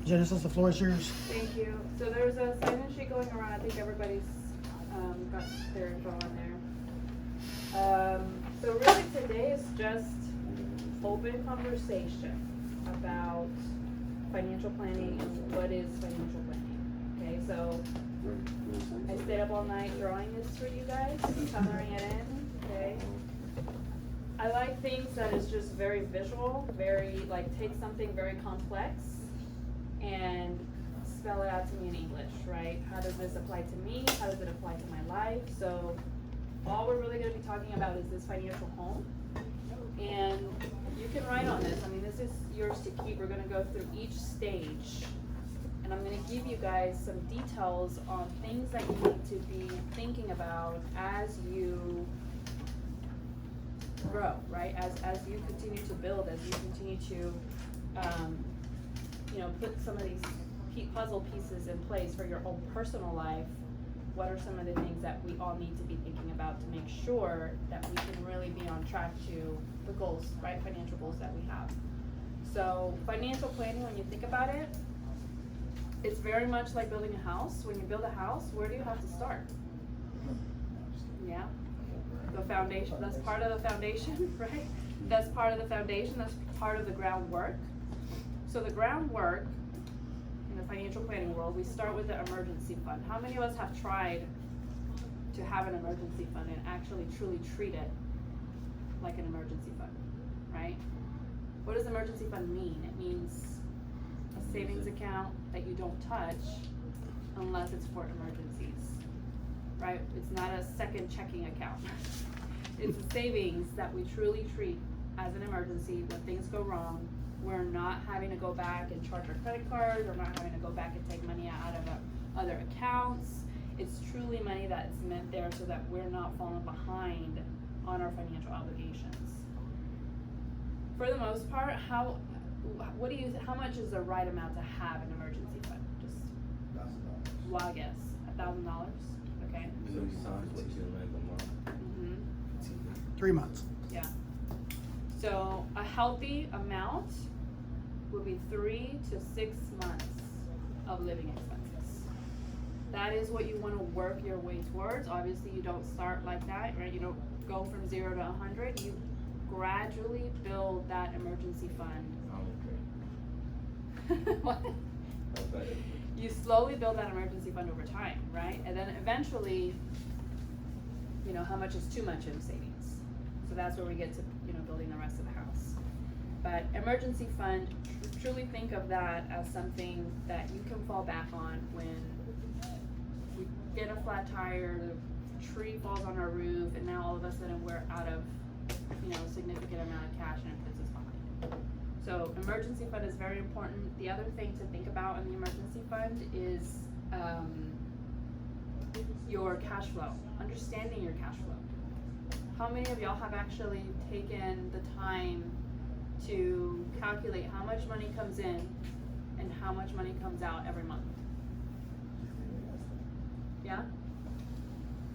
Genesis, the floor is yours. Thank you. So there's a sign-in sheet going around. I think everybody's got their info on there. So really today is just open conversation about financial planning and what is financial planning. Okay, so I stayed up all night drawing this for you guys, coloring it in. Okay. I like things that is just very visual, very like take something very complex and spell it out to me in English, right? How does this apply to me? How does it apply to my life? So all we're really going to be talking about is this financial home. And you can write on this. I mean, this is yours to keep. We're going to go through each stage. And I'm going to give you guys some details on things that you need to be thinking about as you grow, right? As you continue to build, as you continue to put some of these puzzle pieces in place for your own personal life. What are some of the things that we all need to be thinking about to make sure that we can really be on track to the goals, right? Financial goals that we have. So financial planning, when you think about it, it's very much like building a house. When you build a house, where do you have to start? Yeah, the foundation. That's part of the foundation, right? That's part of the foundation. That's part of the groundwork. So the groundwork in the financial planning world, we start with the emergency fund. How many of us have tried to have an emergency fund and actually truly treat it like an emergency fund, right? What does emergency fund mean? It means a savings account that you don't touch unless it's for emergencies, right? It's not a second checking account. It's a savings that we truly treat as an emergency. When things go wrong, we're not having to go back and charge our credit cards. We're not having to go back and take money out of other accounts. It's truly money that's meant there so that we're not falling behind on our financial obligations. For the most part, how much is the right amount to have an emergency fund? Just wild guess, $1,000. Okay. So times what you make a month. Mm-hmm. 3 months. Yeah. So a healthy amount would be 3 to 6 months of living expenses. That is what you want to work your way towards. Obviously, you don't start like that, right? You don't go from 0 to 100. You gradually build that emergency fund. What? Okay. You slowly build that emergency fund over time, right? And then eventually, how much is too much in savings? So that's where we get to, building the rest of the house. But emergency fund, truly think of that as something that you can fall back on when we get a flat tire, the tree falls on our roof, and now all of a sudden we're out of, a significant amount of cash and it puts us behind. So emergency fund is very important. The other thing to think about in the emergency fund is your cash flow, understanding your cash flow. How many of y'all have actually taken the time to calculate how much money comes in and how much money comes out every month? Yeah?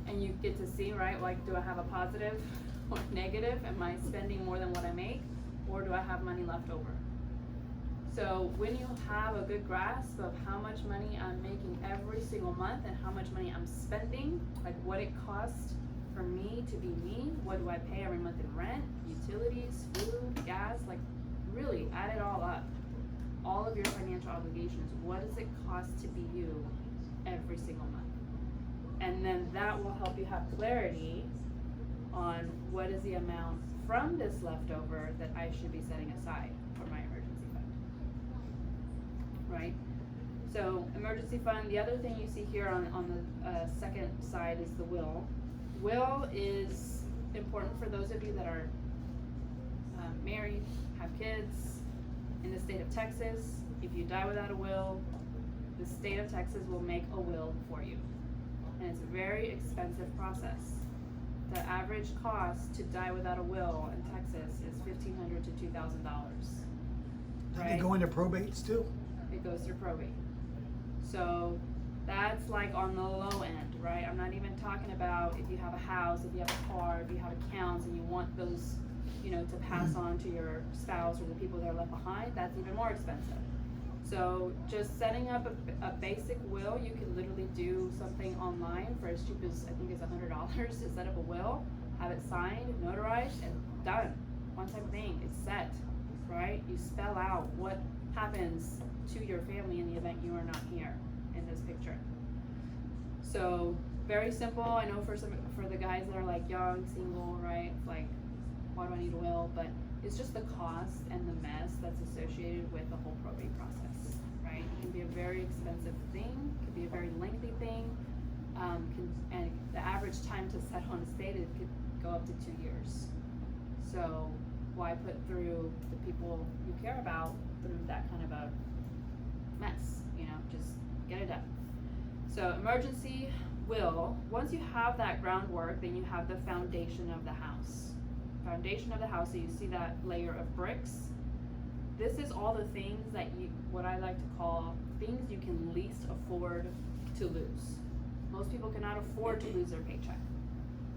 And you get to see, right, like, do I have a positive or negative? Am I spending more than what I make? Or do I have money left over? So when you have a good grasp of how much money I'm making every single month and how much money I'm spending, like what it costs for me to be me, what do I pay every month in rent, utilities, food, gas, like really add it all up. All of your financial obligations, what does it cost to be you every single month? And then that will help you have clarity on what is the amount from this leftover that I should be setting aside for my emergency fund, right? So emergency fund, the other thing you see here on the second side is the will. Will is important for those of you that are married, have kids. In the state of Texas, if you die without a will, the state of Texas will make a will for you. And it's a very expensive process. The average cost to die without a will in Texas is $1,500 to $2,000. Did they go into probate still? It goes through probate. So That's like on the low end, right? I'm not even talking about if you have a house, if you have a car, if you have accounts and you want those, to pass on to your spouse or the people that are left behind, that's even more expensive. So just setting up a basic will, you can literally do something online for as cheap as, I think it's $100 to set up a will, have it signed, notarized, and done. One-time thing, it's set, right? You spell out what happens to your family in the event you are not here in this picture. So very simple. I know for the guys that are like young, single, right? Like, why do I need a will? But it's just the cost and the mess that's associated with the whole probate process, right? It can be a very expensive thing, it can be a very lengthy thing, and the average time to settle on estate, it could go up to 2 years. So why put through the people you care about through that kind of a mess, just get it done. So emergency will, once you have that groundwork, then you have the foundation of the house. Foundation of the house, so you see that layer of bricks. This is all the things that what I like to call things you can least afford to lose. Most people cannot afford to lose their paycheck.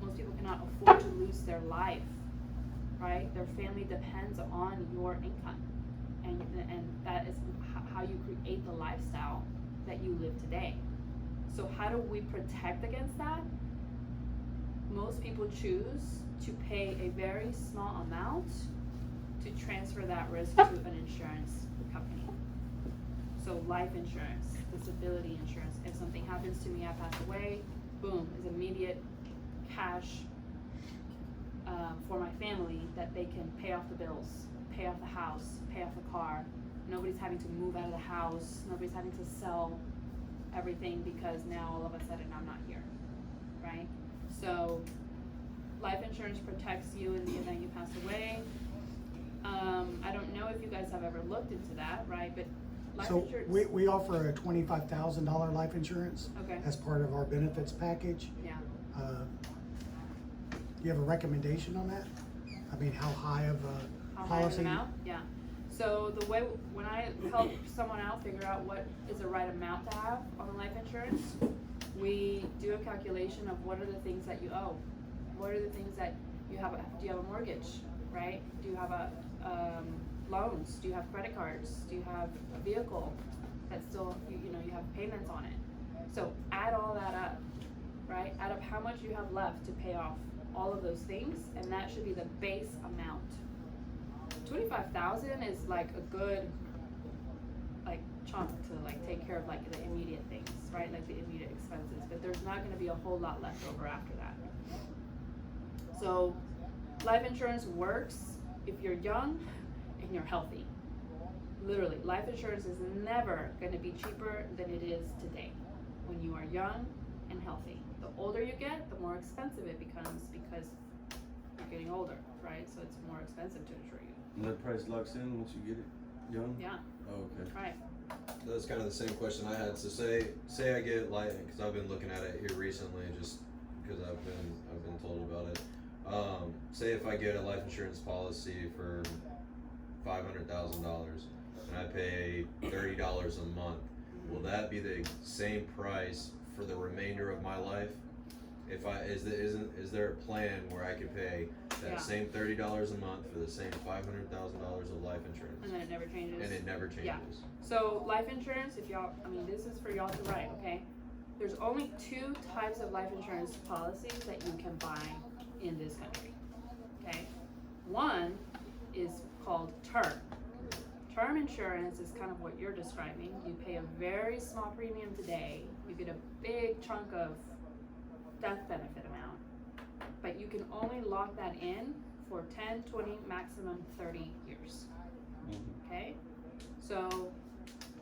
Most people cannot afford to lose their life, right? Their family depends on your income, and that is how you create the lifestyle that you live today. So how do we protect against that? Most people choose to pay a very small amount to transfer that risk to an insurance company. So life insurance, disability insurance. If something happens to me, I pass away, boom, is immediate cash for my family that they can pay off the bills, pay off the house, pay off the car. Nobody's having to move out of the house. Nobody's having to sell everything because now all of a sudden I'm not here, right? So life insurance protects you in the event you pass away. I don't know if you guys have ever looked into that, right? But life So insurance. we offer a $25,000 life insurance Okay. as part of our benefits package. Yeah. Do you have a recommendation on that? I mean, how high of a How high of policy? an amount? Yeah. So the way, when I help someone out figure out what is the right amount to have on the life insurance, we do a calculation of what are the things that you owe. What are the things that you have? Do you have a mortgage, right? Do you have loans? Do you have credit cards? Do you have a vehicle that still, you have payments on it? So add all that up, right? Add up how much you have left to pay off all of those things, and that should be the base amount. 25,000 is like a good chunk to take care of the immediate things, right? Like the immediate expenses, but there's not going to be a whole lot left over after that. So life insurance works if you're young and you're healthy. Literally, life insurance is never going to be cheaper than it is today when you are young and healthy. The older you get, the more expensive it becomes because you're getting older, right? So it's more expensive to insure you. And that price locks in once you get it young? Yeah. Oh, okay. Right. That's kind of the same question I had. So say I get because I've been looking at it here recently, just because I've been told about it. Say if I get a life insurance policy for $500,000 and I pay $30 a month, will that be the same price for the remainder of my life? Is there a plan where I could pay that Yeah. same $30 a month for the same $500,000 of life insurance? And then it never changes. And it never changes. Yeah. So life insurance, if y'all, this is for y'all to write, okay? There's only 2 types of life insurance policies that you can buy in this country, okay? One is called term. Term insurance is kind of what you're describing. You pay a very small premium today. You get a big chunk of death benefit amount, but you can only lock that in for 10, 20, maximum 30 years. Okay? So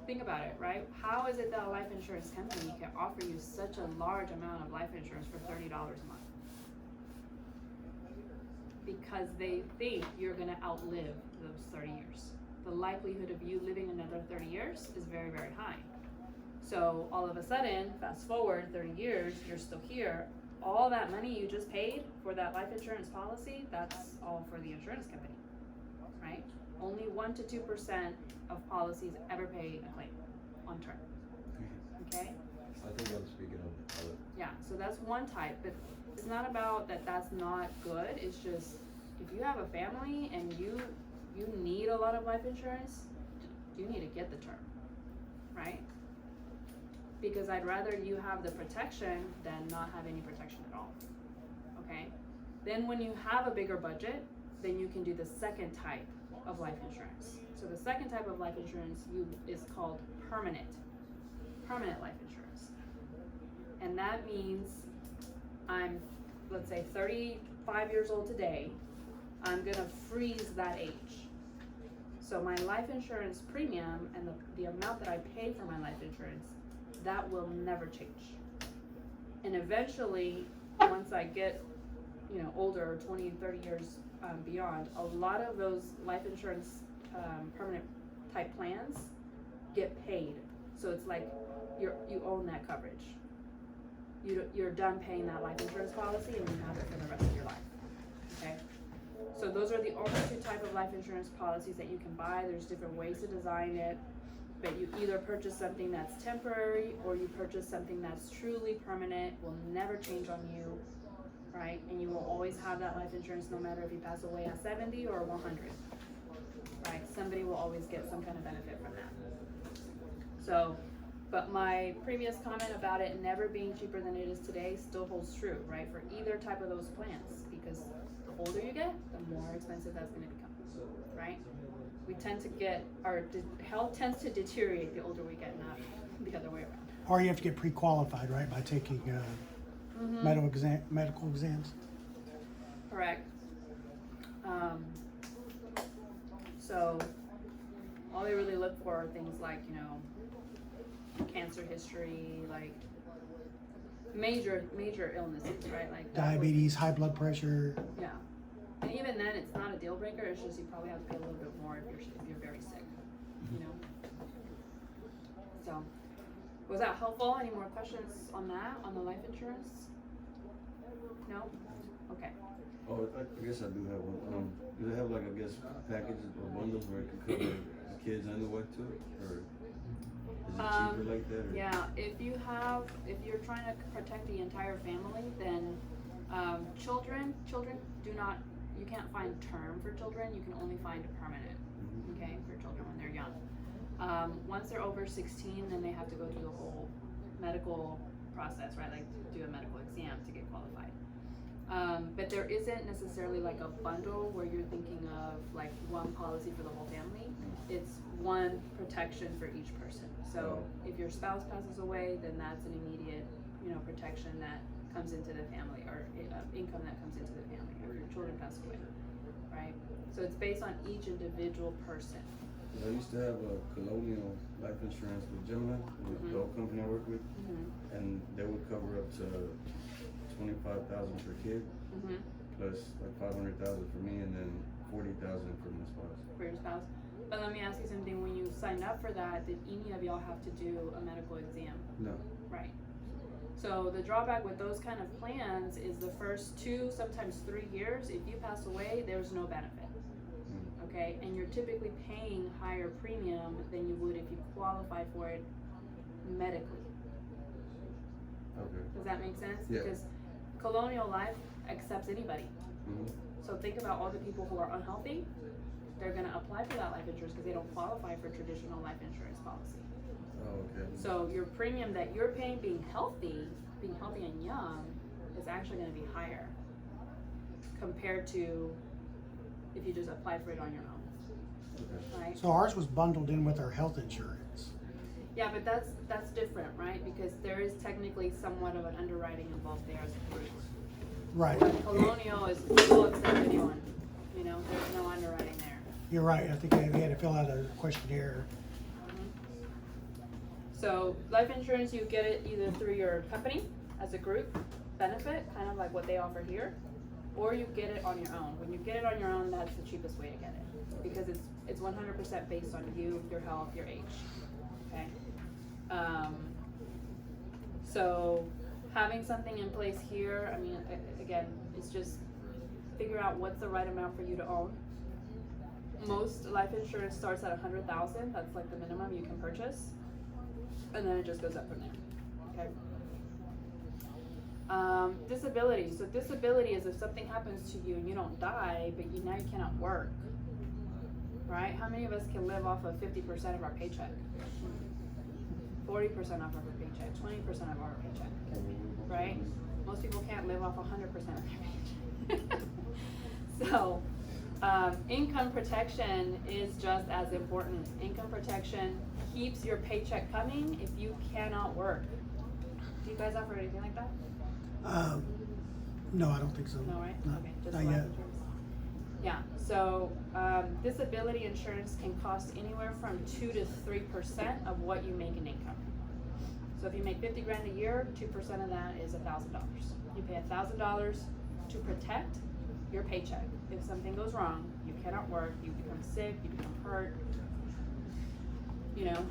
think about it, right? How is it that a life insurance company can offer you such a large amount of life insurance for $30 a month? Because they think you're gonna outlive those 30 years. The likelihood of you living another 30 years is very, very high. So all of a sudden, fast forward 30 years, you're still here. All that money you just paid for that life insurance policy, that's all for the insurance company, right? Only 1 to 2% of policies ever pay a claim on term, okay? I think I'm speaking of it. Yeah, so that's one type, but it's not about that that's not good, it's just, if you have a family and you need a lot of life insurance, you need to get the term, right? Because I'd rather you have the protection than not have any protection at all, okay? Then when you have a bigger budget, then you can do the second type of life insurance. So the second type of life insurance is called permanent life insurance. And that means I'm, let's say 35 years old today, I'm gonna freeze that age. So my life insurance premium and the amount that I pay for my life insurance, that will never change. And eventually, once I get, older, 20, 30 years beyond, a lot of those life insurance permanent type plans get paid. So it's like you own that coverage. You're done paying that life insurance policy and you have it for the rest of your life, okay? So those are the only two type of life insurance policies that you can buy. There's different ways to design it, but you either purchase something that's temporary or you purchase something that's truly permanent, will never change on you, right? And you will always have that life insurance no matter if you pass away at 70 or 100, right? Somebody will always get some kind of benefit from that. So, but my previous comment about it never being cheaper than it is today still holds true, right? For either type of those plans, because the older you get, the more expensive that's going to become, right? We tend to get, our health tends to deteriorate the older we get, not the other way around. Or you have to get pre-qualified, right, by taking medical exams. Correct. So all they really look for are things like, cancer history, like major illnesses, right? Like Diabetes, high blood pressure. Yeah. And even then, it's not a deal breaker. It's just you probably have to pay a little bit more if you're very sick, So, was that helpful? Any more questions on that, on the life insurance? No? Okay. Oh, I guess I do have one. Do they have packages or bundles where it can cover the kids and the wife too? Or is it cheaper like that? Or? Yeah, if you're trying to protect the entire family, then children do not, you can't find term for children, you can only find permanent, okay, for children when they're young. Once they're over 16, then they have to go through the whole medical process, right, like do a medical exam to get qualified. But there isn't necessarily like a bundle where you're thinking of like one policy for the whole family. It's one protection for each person. So if your spouse passes away, then that's an immediate, protection that comes into the family, or income that comes into the family, or your children pass away, right? So it's based on each individual person. I used to have a colonial life insurance with Gemini, with the old company I work with, and they would cover up to $25,000 per kid, plus like $500,000 for me, and then $40,000 for my spouse. For your spouse. But let me ask you something. When you signed up for that, did any of y'all have to do a medical exam? No. Right. So the drawback with those kind of plans is the first 2, sometimes 3 years, if you pass away, there's no benefit. Okay, and you're typically paying higher premium than you would if you qualify for it medically. Okay. Does that make sense? Yeah. Because Colonial Life accepts anybody. So think about all the people who are unhealthy. They're going to apply for that life insurance because they don't qualify for traditional life insurance policy. Oh, okay. So your premium that you're paying being healthy and young, is actually going to be higher compared to if you just apply for it on your own. Okay. Right? So ours was bundled in with our health insurance. Yeah, but that's different, right? Because there is technically somewhat of an underwriting involved there as a group. Right. But Colonial is still accept anyone. There's no underwriting there. You're right. I think we had to fill out a questionnaire. So life insurance, you get it either through your company as a group benefit, kind of like what they offer here, or you get it on your own. When you get it on your own, that's the cheapest way to get it because it's 100% based on you, your health, your age. Okay. So having something in place here, I mean, again, it's just figure out what's the right amount for you to own. Most life insurance starts at $100,000. That's like the minimum you can purchase, and then it just goes up from there. Okay. Disability. So disability is if something happens to you and you don't die, but now you cannot work. Right? How many of us can live off of 50% of our paycheck? 40% off of our paycheck, 20% of our paycheck, right? Most people can't live off 100% of their paycheck. So, income protection is just as important. Income protection keeps your paycheck coming if you cannot work. Do you guys offer anything like that? No, I don't think so. No, right? Not, Okay, just not life yet. insurance. Yeah, so disability insurance can cost anywhere from 2 to 3% of what you make in income. So if you make 50 grand a year, 2% of that is $1,000. You pay $1,000 to protect your paycheck. If something goes wrong, you cannot work, you become sick, you become hurt, you know,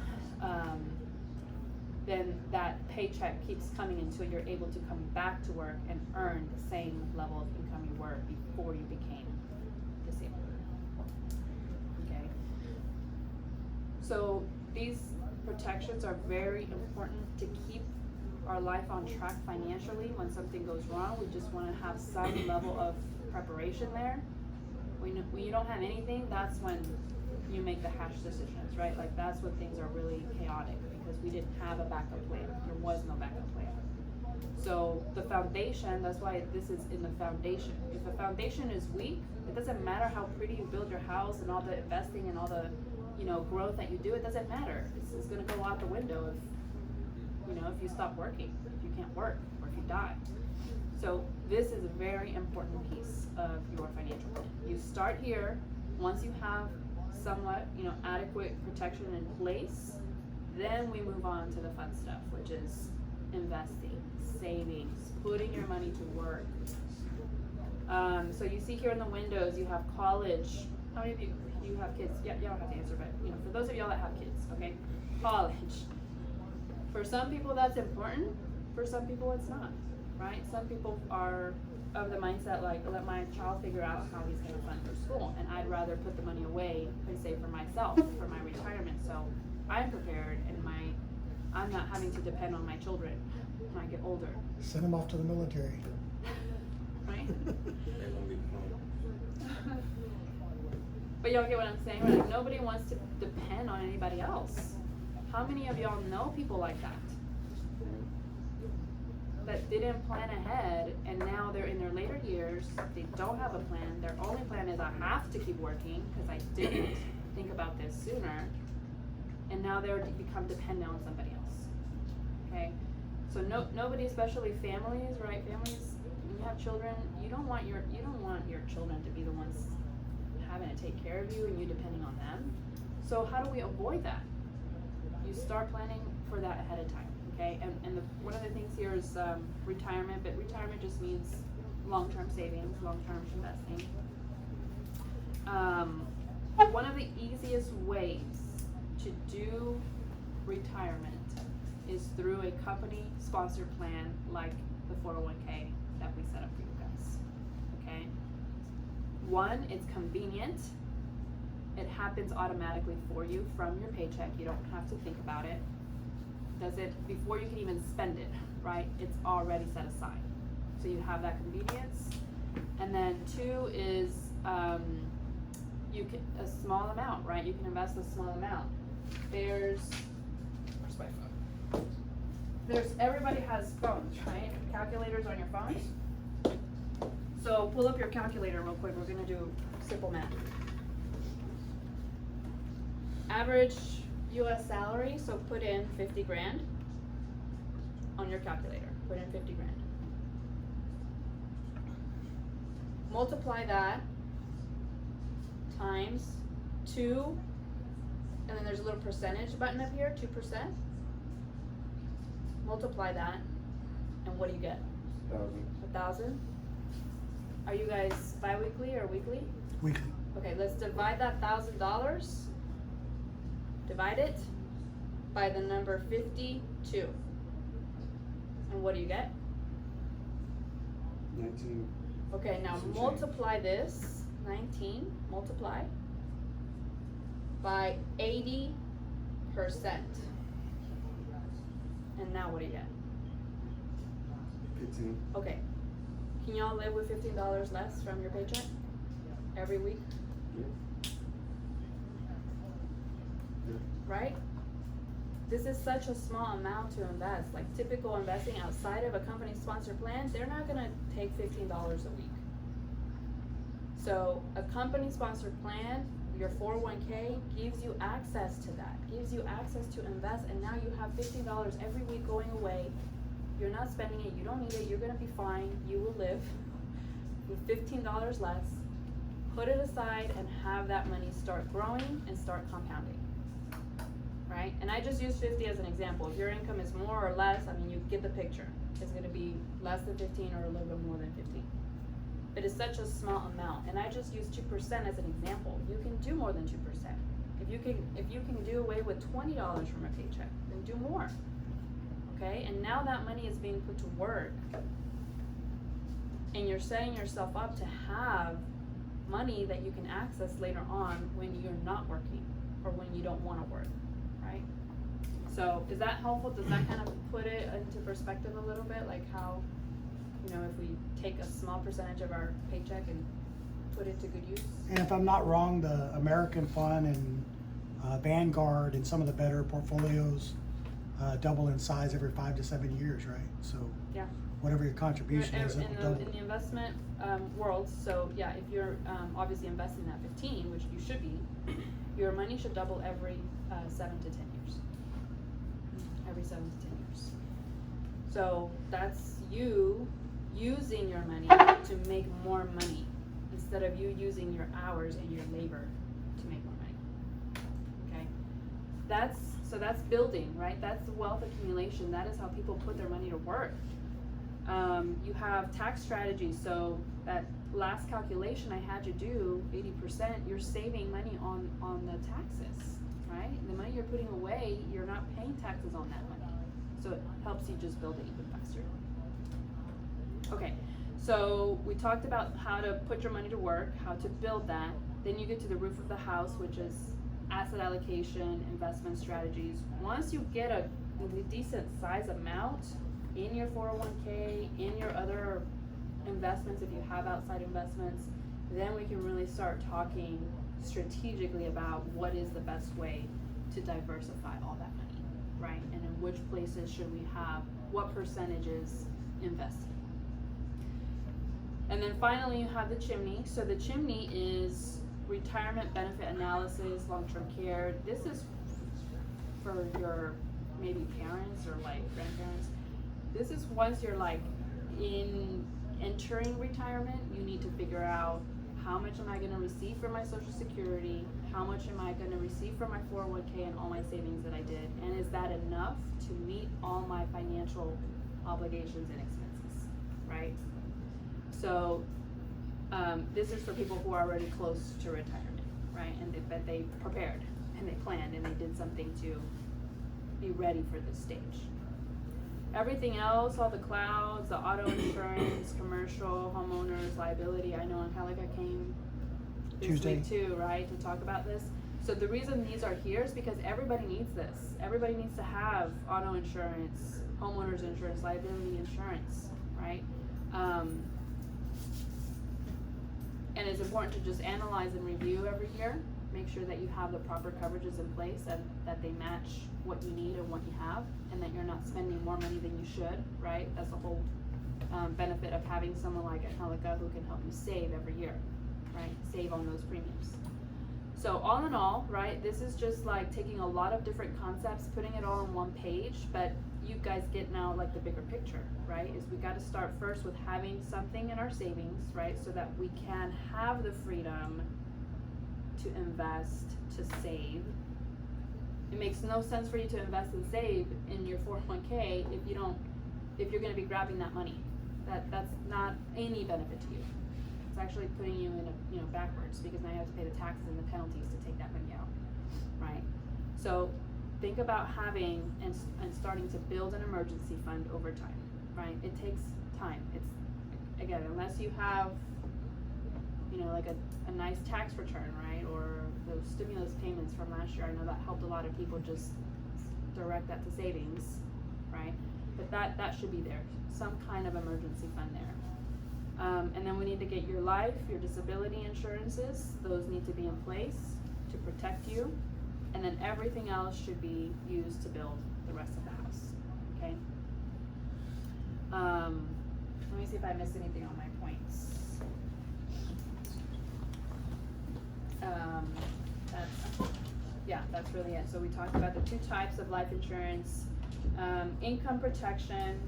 then that paycheck keeps coming until you're able to come back to work and earn the same level of income you were before you became disabled. Okay. So these protections are very important to keep our life on track financially. When something goes wrong, we just want to have some level of preparation there. When you don't have anything, that's when you make the hash decisions, right? Like that's when things are really chaotic because we didn't have a backup plan. There was no backup plan. So the foundation, that's why this is in the foundation. If the foundation is weak, it doesn't matter how pretty you build your house and all the investing and all the, you know, growth that you do, it doesn't matter. It's gonna go out the window if, you know, if you stop working, if you can't work, or if you die. So this is a very important piece of your financial plan. You start here. Once you have somewhat, you know, adequate protection in place, then we move on to the fun stuff, which is investing, savings, putting your money to work. So you see here in the windows, you have college. How many of you have kids? Yeah, you don't have to answer, but you know, for those of y'all that have kids, okay, college. For some people that's important. For some people it's not, right? Some people are of the mindset like, let my child figure out how he's going to fund for school, and I'd rather put the money away and save for myself for my retirement, so I'm prepared and I'm not having to depend on my children when I get older. Send them off to the military. Right? They won't be fun. But y'all get what I'm saying, right? Like, nobody wants to depend on anybody else. How many of y'all know people like that? That didn't plan ahead, and now they're in their later years, they don't have a plan, their only plan is I have to keep working because I didn't think about this sooner, and now they're become dependent on somebody else. Okay? So nobody, especially families, right? Families, when you have children, you don't want your children to be the ones having to take care of you and you depending on them. So how do we avoid that? You start planning for that ahead of time. Okay, and one of the things here is retirement, but retirement just means long-term savings, long-term investing. One of the easiest ways to do retirement is through a company-sponsored plan like the 401k that we set up for you guys. Okay, one, it's convenient. It happens automatically for you from your paycheck. You don't have to think about it. Does it before you can even spend it, right? It's already set aside. So you have that convenience. And then two is you can a small amount, right? You can invest a small amount. There's everybody has phones, right? Calculators on your phones. So pull up your calculator real quick. We're gonna do simple math. Average US salary, so put in 50 grand on your calculator. Put in 50 grand. Multiply that times 2, and then there's a little percentage button up here, 2%. Multiply that, and what do you get? 1,000. Are you guys bi-weekly or weekly? Weekly. Okay, let's divide that $1,000. Divide it by the number 52. And what do you get? 19. Okay, now multiply this, 19, multiply by 80%. And now what do you get? 15. Okay. Can y'all live with $15 less from your paycheck every week? Yeah. Yeah. Right? This is such a small amount to invest. Like typical investing outside of a company sponsored plan, they're not gonna take $15 a week. So a company sponsored plan, your 401k gives you access to that, gives you access to invest, and now you have $15 every week going away. You're not spending it, you don't need it, you're gonna be fine, you will live with $15 less. Put it aside and have that money start growing and start compounding. Right? And I just use 50 as an example. If your income is more or less, I mean, you get the picture. It's gonna be less than 15 or a little bit more than 15. But it's such a small amount, and I just use 2% as an example. You can do more than 2%. If you can do away with $20 from a paycheck, then do more. Okay? And now that money is being put to work, and you're setting yourself up to have money that you can access later on when you're not working or when you don't want to work, right? So is that helpful? Does that kind of put it into perspective a little bit, like how, you know, if we take a small percentage of our paycheck and put it to good use? And if I'm not wrong, the American Fund and Vanguard and some of the better portfolios double in size every 5 to 7 years, right? So Yeah. whatever your contribution is, it will double. In the investment world, so yeah, if you're obviously investing that 15, which you should be, your money should double every 7 to 10 years. Every 7 to 10 years. So that's you using your money to make more money instead of you using your hours and your labor to make more money. Okay? That's building, right? That's the wealth accumulation. That is how people put their money to work. You have tax strategies. So that last calculation I had you do, 80%, you're saving money on the taxes, right? The money you're putting away, you're not paying taxes on that money. So it helps you just build it even faster. Okay, so we talked about how to put your money to work, how to build that. Then you get to the roof of the house, which is asset allocation, investment strategies. Once you get a decent size amount in your 401k, in your other investments, if you have outside investments, then we can really start talking strategically about what is the best way to diversify all that money, right? And in which places should we have what percentages invested. And then finally you have the chimney. So the chimney is retirement benefit analysis, long-term care. This is for your maybe parents or like grandparents. This is once you're like entering retirement, you need to figure out how much am I going to receive from my Social Security, how much am I going to receive from my 401k and all my savings that I did, and is that enough to meet all my financial obligations and expenses, right? So this is for people who are already close to retirement, right? And but they prepared and they planned and they did something to be ready for this stage. Everything else, all the clouds, the auto insurance, commercial, homeowners, liability, I know Angelica came this Tuesday. week too, right, to talk about this. So the reason these are here is because everybody needs this. Everybody needs to have auto insurance, homeowners insurance, liability insurance, right? And it's important to just analyze and review every year. Make sure that you have the proper coverages in place and that they match what you need and what you have, and that you're not spending more money than you should, right? That's the whole benefit of having someone like Angelica who can help you save every year, right? Save on those premiums. So all in all, right, this is just like taking a lot of different concepts, putting it all on one page, but you guys get now like the bigger picture, right? Is we got to start first with having something in our savings, right? So that we can have the freedom to invest, to save. It makes no sense for you to invest and save in your 401k if you're going to be grabbing that money. That's not any benefit to you. It's actually putting you in backwards, because now you have to pay the taxes and the penalties to take that money out, right? So think about having and starting to build an emergency fund over time, right? It takes time. It's, again, unless you have, like a nice tax return, right? Or those stimulus payments from last year. I know that helped a lot of people just direct that to savings, right? but that should be there, some kind of emergency fund there. And then we need to get your life, your disability insurances, those need to be in place to protect you. And then everything else should be used to build the rest of the house, okay? Let me see if I missed anything on my points. That's really it. So we talked about the two types of life insurance. Income protection,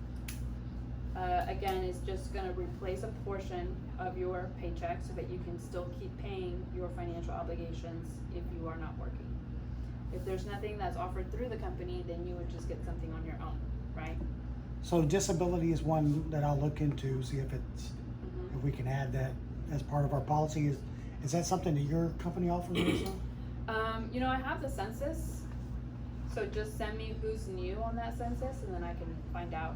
again, is just gonna replace a portion of your paycheck so that you can still keep paying your financial obligations if you are not working. If there's nothing that's offered through the company, then you would just get something on your own, right? So disability is one that I'll look into, see if it's, if we can add that as part of our policy. Is that something that your company offers also? You know, I have the census, so just send me who's new on that census, and then I can find out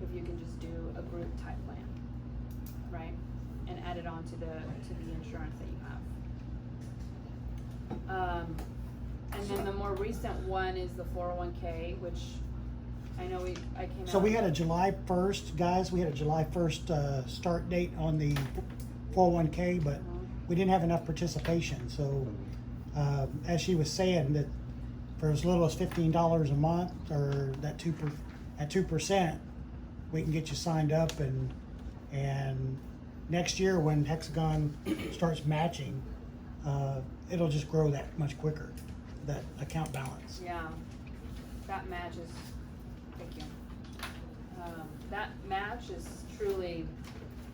if you can just do a group type plan, right? And add it on to the insurance that you have. And then the more recent one is the 401k, which I know I came out. So we had a July 1st, guys, we had a July 1st start date on the 401k, but we didn't have enough participation. So as she was saying, that for as little as $15 a month, or that 2%, we can get you signed up, and next year when Hexagon starts matching, it'll just grow that much quicker, that account balance. Yeah, that match is, thank you. That match is truly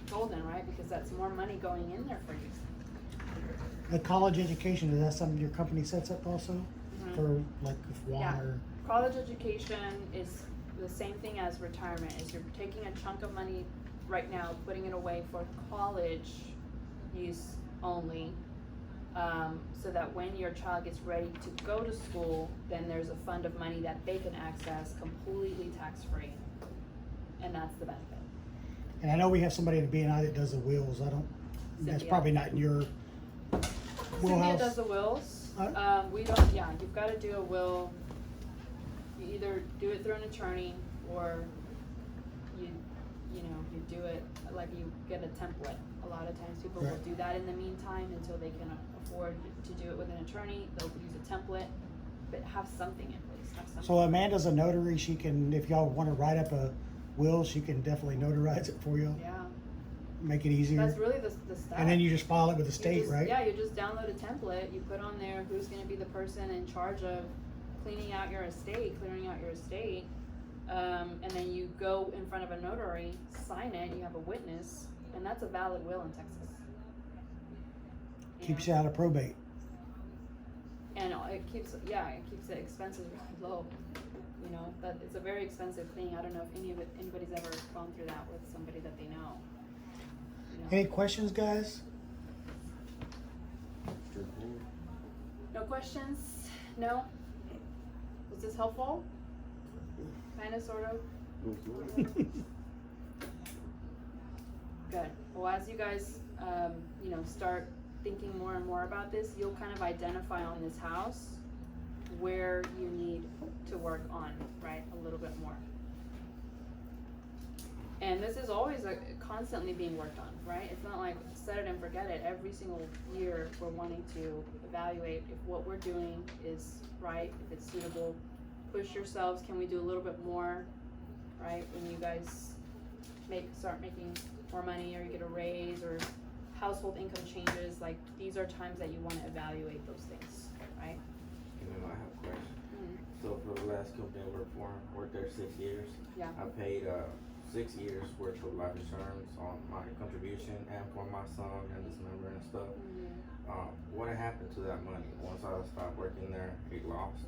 golden, right? Because that's more money going in there for you. The college education, is that something your company sets up also? For like if one Yeah. or? College education is the same thing as retirement, is you're taking a chunk of money right now, putting it away for college use only, so that when your child gets ready to go to school, then there's a fund of money that they can access completely tax-free, and that's the benefit. And I know we have somebody in the BNI that does the wills. That's Cynthia. probably not in your Cynthia wheelhouse. does the wills. Huh? We don't, you've gotta do a will. You either do it through an attorney, or you do it, like you get a template. A lot of times people will Right. do that in the meantime until they can afford to do it with an attorney. They'll use a template, but have something in place, have something. So Amanda's a notary. She can, if y'all want to write up a will, she can definitely notarize it for you. Yeah, Make it easier. that's really the step. And then you just file it with the You state, just- right? Yeah, you just download a template, you put on there who's gonna be the person in charge of clearing out your estate, and then you go in front of a notary, sign it, you have a witness, and that's a valid will in Texas. Keeps you out of probate. And it keeps the expenses really low, that it's a very expensive thing. I don't know if anybody's ever gone through that with somebody that they know. Any questions, guys? Straightforward. No questions? No? Was this helpful? Kinda, sort of? Good. Well, as you guys, start thinking more and more about this, you'll kind of identify on this house where you need to work on, right? A little bit more. And this is always constantly being worked on, right? It's not like set it and forget it. Every single year we're wanting to evaluate if what we're doing is right, if it's suitable. Push yourselves, can we do a little bit more, right? When you guys start making more money, or you get a raise, or household income changes, like these are times that you want to evaluate those things, right? I have a question. So for the last company I worked for, worked there 6 years. Yeah. I paid 6 years worth of life insurance on my contribution and for my son and this member and stuff. What happened to that money? Once I stopped working there, it lost.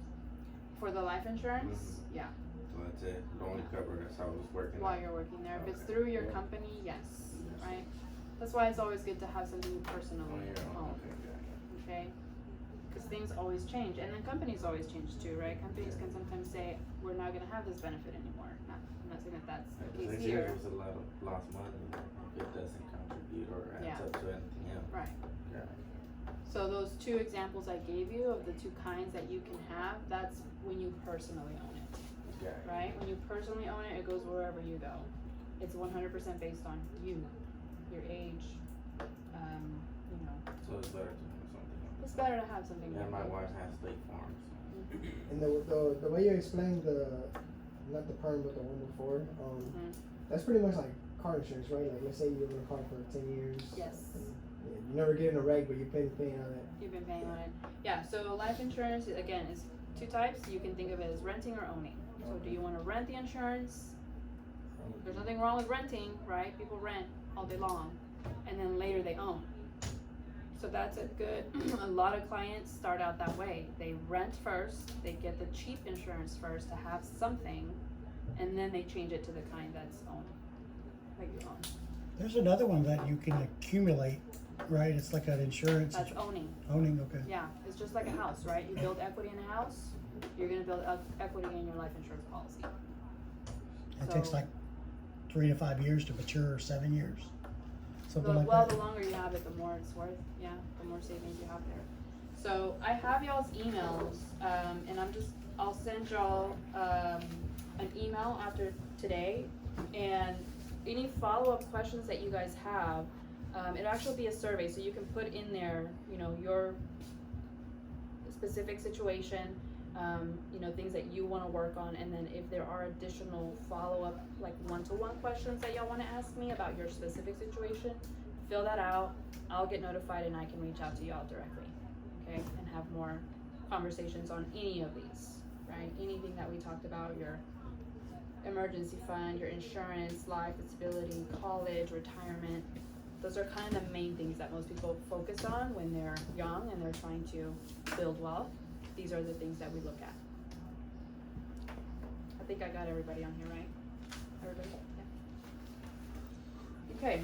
For the life insurance, yeah. So that's it. It only covered us. I was working While there. you're working there, if it's Okay. through your company, yes, right? That's why it's always good to have something you personally Oh, yeah. own, Okay, yeah. okay? Because things always change, and then companies always change too, right? Companies can sometimes say, we're not gonna have this benefit anymore. I'm not saying that that's the case 6 years here. was a lot of lost money if it doesn't contribute or adds Yeah. up to anything else. Right. Yeah. So those two examples I gave you of the two kinds that you can have, that's when you personally own it. Yeah. right? When you personally own it, it goes wherever you go. It's 100% based on you, your age, you know. So it's better to have something like It's that. better to have something Yeah, like my that. wife has State Farm. So. And the way you explained not the perm but the one before, that's pretty much like car insurance, right? Like let's say you're in a car for 10 years. Yes. And, yeah, you never get in a wreck, but you're paying on it. You've been paying on it. Yeah, so life insurance, again, is two types. You can think of it as renting or owning. So do you want to rent the insurance? There's nothing wrong with renting, right? People rent all day long, and then later they own. So that's a good, a lot of clients start out that way. They rent first, they get the cheap insurance first to have something, and then they change it to the kind that's owned, like you own. There's another one that you can accumulate, right? It's like an insurance. That's owning. Owning, okay. Yeah, it's just like a house, right? You build equity in a house, you're gonna build equity in your life insurance policy. It So- takes like 3 to 5 years to mature, or 7 years. Something like Well, that. the longer you have it, the more it's worth. Yeah, the more savings you have there. So I have y'all's emails, and I'll send y'all an email after today, and any follow-up questions that you guys have, it'll actually be a survey, so you can put in there, you know, your specific situation, you know, things that you want to work on, and then if there are additional follow-up, like one-to-one questions that y'all want to ask me about your specific situation, fill that out. I'll get notified and I can reach out to y'all directly, okay, and have more conversations on any of these, right? Anything that we talked about, your emergency fund, your insurance, life, disability, college, retirement. Those are kind of the main things that most people focus on when they're young and they're trying to build wealth. These are the things that we look at. I think I got everybody on here, right? Everybody? Yeah. Okay.